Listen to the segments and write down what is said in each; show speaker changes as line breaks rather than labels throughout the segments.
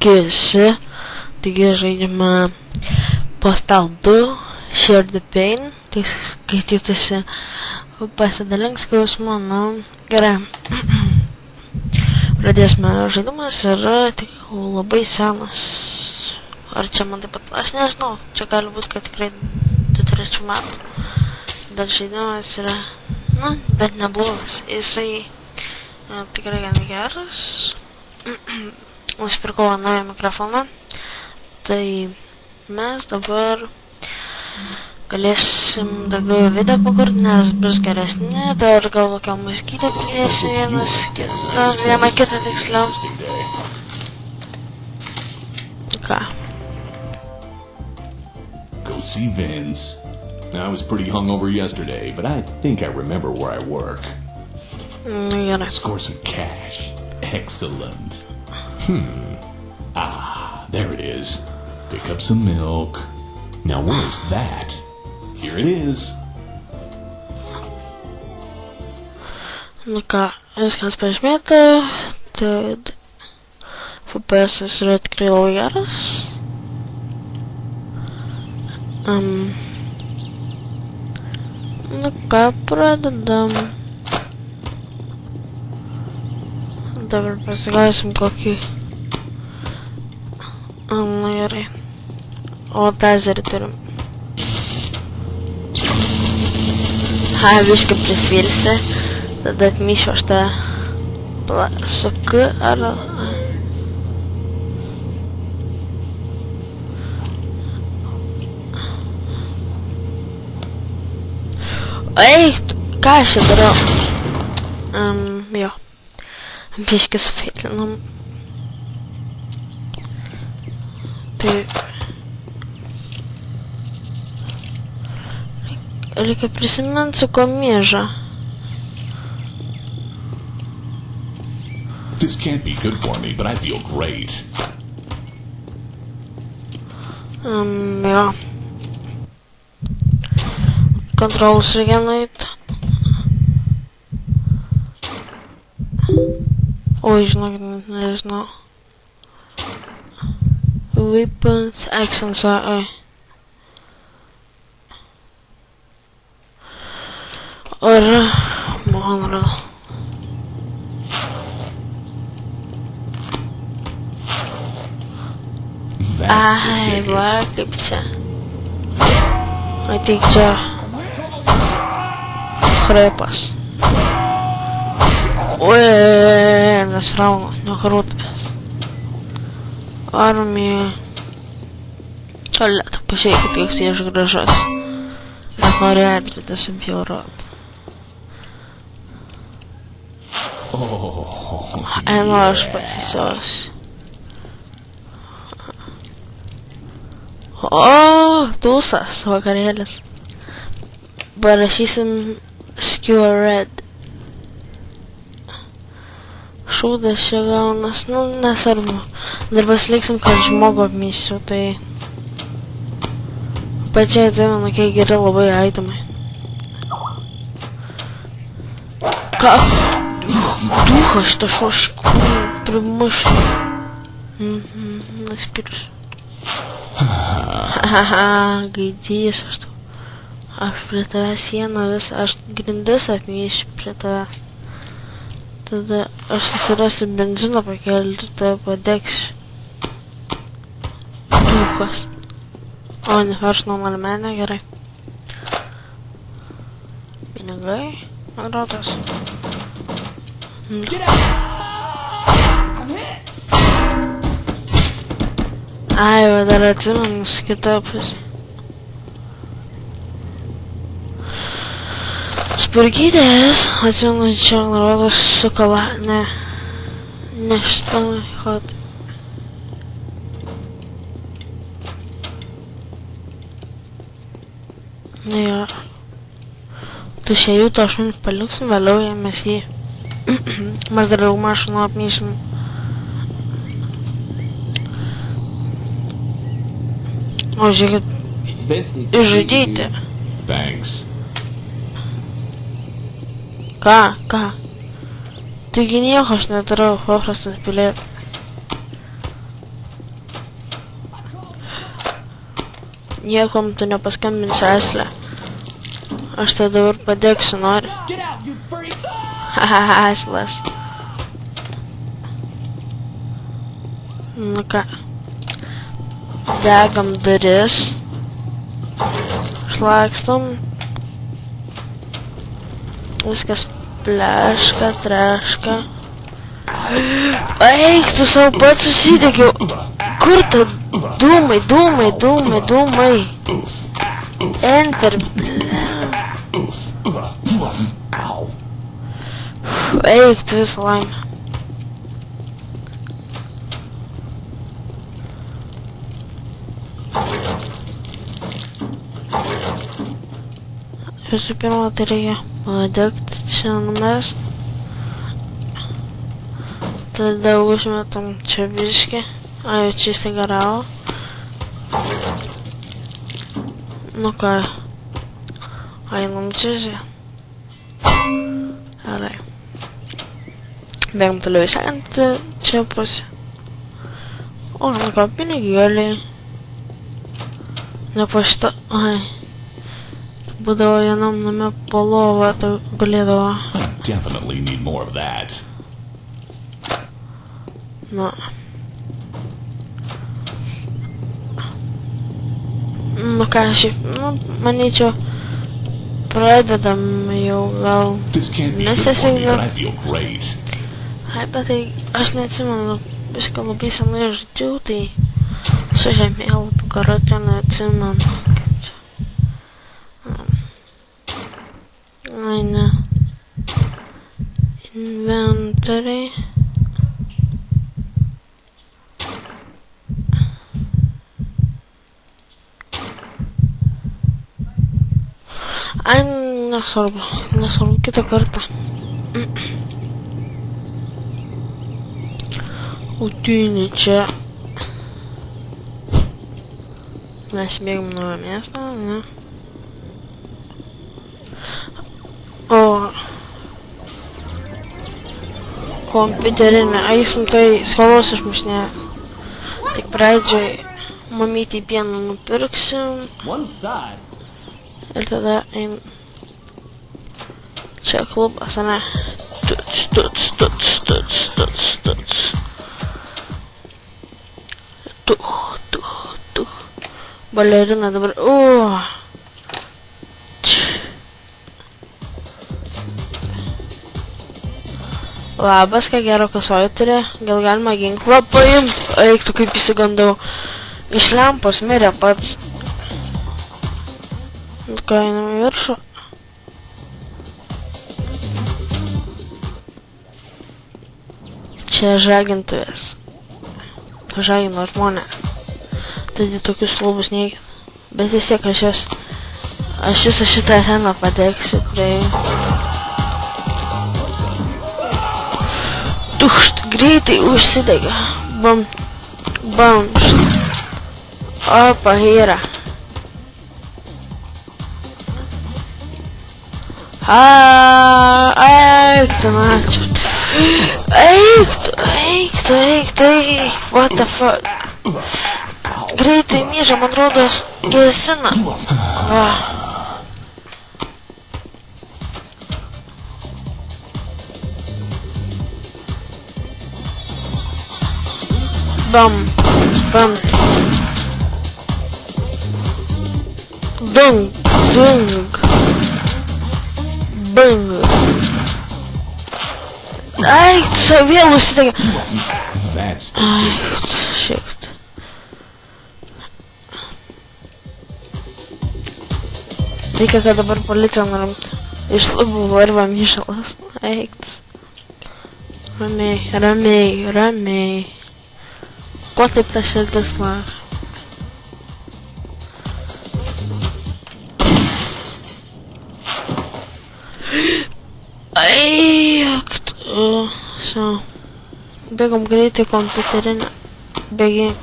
Sveiki visi, taigi žaidžiame Postal 2 Share the Pain, tai skaitytųsi pasidalink skausmu, gerai. Pradėsime, žaidimas yra tik labai senas. Ar čia man taip pat, aš nežinau, čia gali būti, kad tikrai 2-3 metų, bet žaidimas yra, bet neblogas, jisai tikrai gan geras. Nusipirkau naują mikrofoną, tai mes dabar galėsim daugiau video pakurti, nes bus geresni, dar gal kokią muzikytę pridėsiu vieną kitą tiksliau. Ką?
Go see Vince. I was pretty hungover yesterday, but I think I remember where I work.
Gerai.
Score some cash. Excellent. There it is. Pick up some milk. Now where's that? Here it is.
Ką, viskas pažymėta, tad FPS yra tikrai labai geras. Ką, pradedam. Dabar pasigausim kokį. Gerai. O tazerį turim. Biškai prisvilsi. Tada atmyšiu aš tą suku ar... Eik, ką aš čia darau? Jo. Biškai sufeilinam. Tai... Reikia prisiminti su ko mieža.
This can't be good for me, but I feel great.
Jo. Kontrolus reikia nueit. Oi, žinokit, nežinau. Weapons, actions, Ar, man atrodo. Va, kaip čia. Ateik čia. Хреpas. Oi, nesrauna, nekrūtas. Armija. Čalėta, pažiūrėkit, koks jie iš gražas. Nenori atrytas apjaurot. Aš pasisios. Tūsas, vakarėlis. Parašysim Skewer Red. Šūdas čia gaunas, nesvarbu. Dar pasiliksim, kad žmogų apmysiu, tai... Pačiai tai man tokie geri labai aitamai. Ką? Duha šitą šošį primušė. Nusipirsiu. Gaidys aš tau. Aš prie tavęs sieną visą, aš grindis apmysiu prie tavęs. Tada aš susirasiu benziną pakelti, tada padegsiu. Duhas. O, ne, aš normalmenė, gerai. Pinigai, man rodos. Ai, va dar atsimenu su kita pusė. Spurgytės, atsimenu čia, man rodos, su kala, ne šitą chodį. Jo. Tu šiai to šunį paliksim, vėliau jėmės jį. Mes dar daug mašinų apmysim. O žiūrėkit, išžudyti.
Thanks.
Ką? Taigi nieko aš nedarau, paprastas pilietis. Niekom tu nepaskambinsi Aslę. Aš tai dabar padėksiu, nori. Haha, Aslas. Nu ką. Degam duris. Šlakstom. Viskas pleška, treška. Eik, tu savo pats susidegiau. Kur ta dūmai? Enter, eik, tu visą laimę. Visų pirma, tai reikia padegti čia numest. Tada užmetam čia biškį. Ai, jau čia įsigaravo. Nu ką. Einam čia žiūrėt. Gerai. Bėgam toliau įsakant čia pusę. O, nu ką, pinigėliai. Ne po šitą. Ai. Būdavo vienam name po lovą, tai galėdavo.
I definitely need more of that.
Nu. Nu ką, šiaip, nu, manyčiau, pradedam jau gal.
This can't be
Mes
good for me,
tiesiog
but I feel great.
Ai, bet tai aš neatsimenu, viską labai senai žaidžiau, tai su žemėlapiu karate neatsimenu. Kaip čia. Ai, ne. Inventoriai. Ai, nesvarbu, kitą kartą. Utinį čia. Mes bėgam nuo miesto, ne? O. Kompiuterinė, eisim tai skolos išmušnė. Tik pradžiai mamytį pieną nupirksim. Ir tada ein. Čia klubas, ne? Tuts. Tuch. Balerina dabar. Labas, ką gero kasoje turi. Gal galima ginklą paimt? Eik, tu kaip įsigandau. Iš lempos mirė pats. Ką einam į viršų? Čia žagintuvės. Žagino žmonės. Taigi tokius klubus neikit. Bet vis tiek aš visą šitą areną pateksiu prie. Tušt, greitai užsidega. Bamšt. Opa, yra. Eik tu, mačiau. Eik tu. What the fuck? Greitai myža, man rodos, gesina. Va. Bam. Dung. Bang. Ai, tu vėl užsidegė. Ai, shit. Reikia, kad dabar policija nurimtų. Iš lubų varva myšalas. Eik. Ramiai. Ko taip ta širdis laš? Eik. Bėgam greitai kompiuterinę. Bėgim.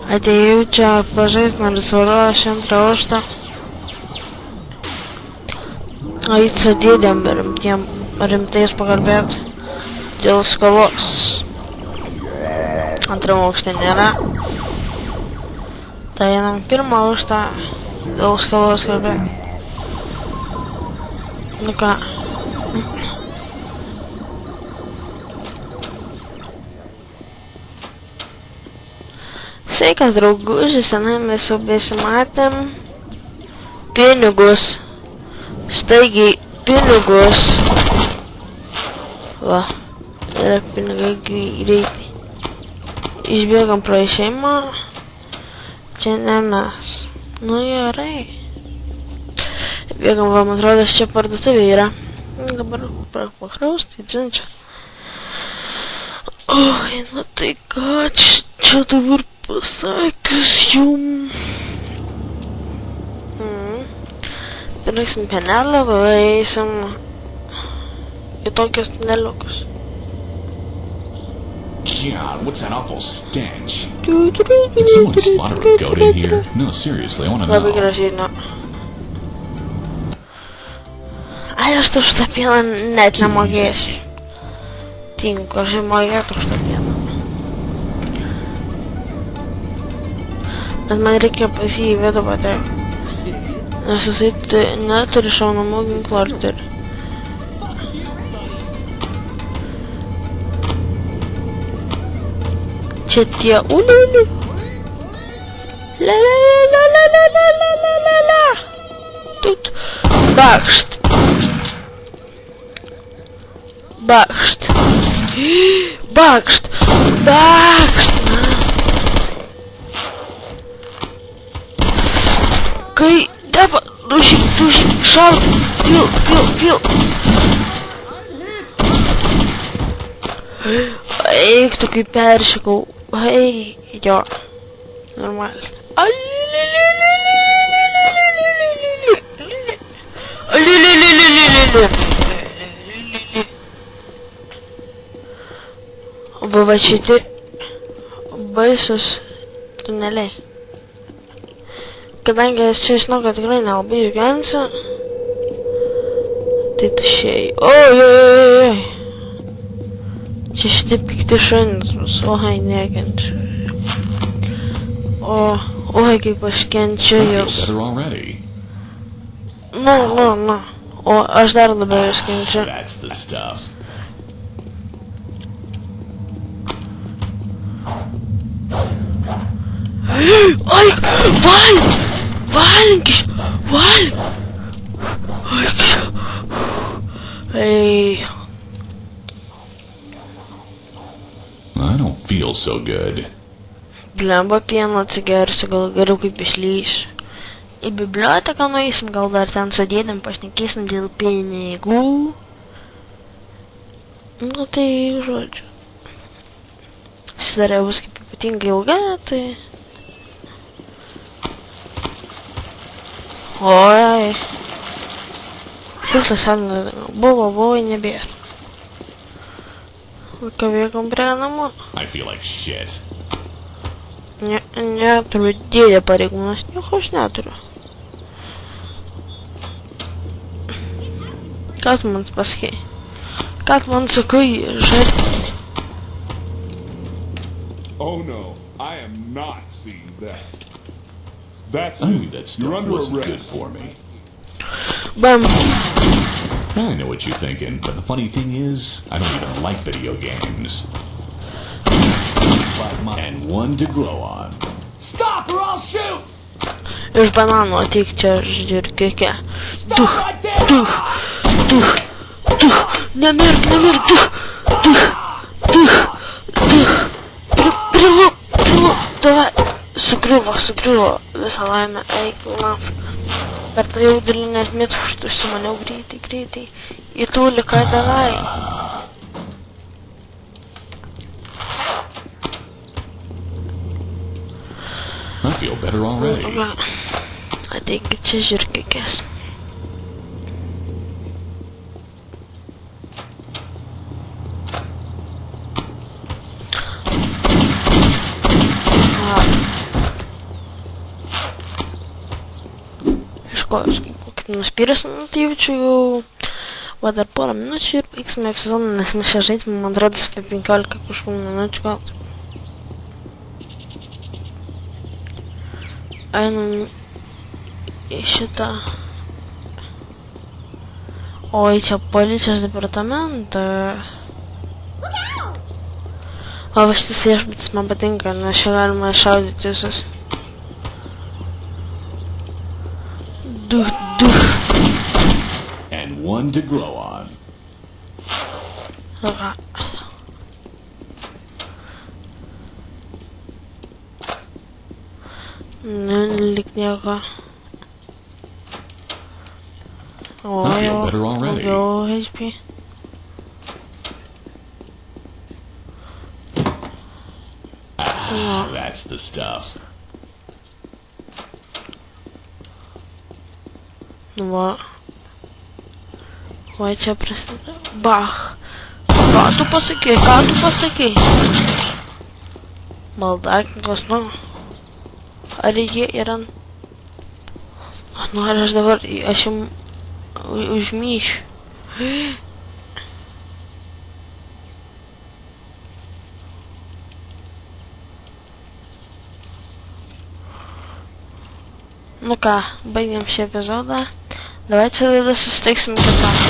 Atėjau čia pažaist, nors varo 2 aukštą. Ait su dėdėm rimtais pakalbėt dėl skolos. 2 aukšte nėra. Tai einam pirmą aukštą dėl skalos kalbėti. Nu ką. Sveikas drauguži, senai mes jau besimatėm. Pinigus. Staigiai pinigus. Va. Yra pinigai greitai. Išbėgam pro išėjimą. Čia ne mes. Nu gerai. Bėgam, va, man atrodo, čia parduotuvė yra. Dabar pakraustai, dzinčia. Oi, nu tai ką čia dabar pasakius jum. Pirksim penelio, tada eisim į tokius tuneliukus.
God, what's that awful stench? Did someone slaughter a goat in here? No, seriously, I want to
Labai
know.
gražiai, nu. Ai, aš už tą pieną net nemokėsiu. Tinku, aš mokėtų už tą pieną. Bet man reikia pas jį į vidų patekti. Nes jisai neturi šaunamų ginklų ar turi. Čia tie uliuli. La la la la la la la la la la. Тут bakšt. Bakšt. Bakšt. Bakšt. Kai deba, duši, šaut, pil. Eik tu kaip peršikau. Hei, jo. Normaliai. Buvo šiti baisus tuneliai. Kadangi aš čia žinau, kad tikrai nelabai išgyvensiu, tai tušiai. Oi. Čia šitie pikti šunys bus, oi, nekenčiu. Oi, kaip aš kenčiu jūs. Nu. O aš dar labiau jūs kenčiu.
That's the stuff.
Oi, valinkis, Hey.
I don't feel so good.
Blemba pieno atsigersiu, gal geriau kaip išlysiu. Į biblioteką nueisim, gal dar ten sėdėdam, pašnekėsim dėl pinigų. Nu tai, žodžiu. Sidarė bus kaip ypatingai ilga, tai... Oi. Šiukštas salina buvo, nebėra. Ką vėkam prie namų?
I feel like shit.
Neturiu dėdė pareigūnas, nieko aš neturiu. Ką tu man pasakei? Ką tu man sakai, žodžiu?
Oh no, I am not seeing that. That's
I knew
it.
that
You're
stuff
under
wasn't good
arrest.
for me.
Bam.
I know what you're thinking, but the funny thing is, I don't even like video games. And one to grow on.
Stop or I'll shoot!
Iš banano ateik čia, žiūrėkė.
Stop right there!
Nemirk, Prilu, davai. Sugriuvo, visą laimę, eik, naf. Per tą jaudulį net mitfuštų užsimaniau greitai. Į tūlį, ką davai.
I feel better already.
Va, ateik čia žiūrėkės. Kaip nuspyręs, tai jaučiu jau va dar porą minučių ir baigsime sezoną, nes mes čia žaidime, man atrodo, apie 15 kažkokių minučių gal. einam į šitą. Oi, čia policijos departamentą. O va šitas viešbutis man patinka, nes čia galima šaudyti visus.
And one to grow on.
Aha. Lik nieko.
I feel better already.
Daugiau HP.
That's the stuff.
Nu va. Vai čia prasideda. Bach. Ką tu pasakei? Maldakininkas, nu. Ar jie yra... Nu, ar aš dabar... Aš jam... Užmyšiu. Nu ką, baigiam šį epizodą. Давайте tada susitiksim kitą.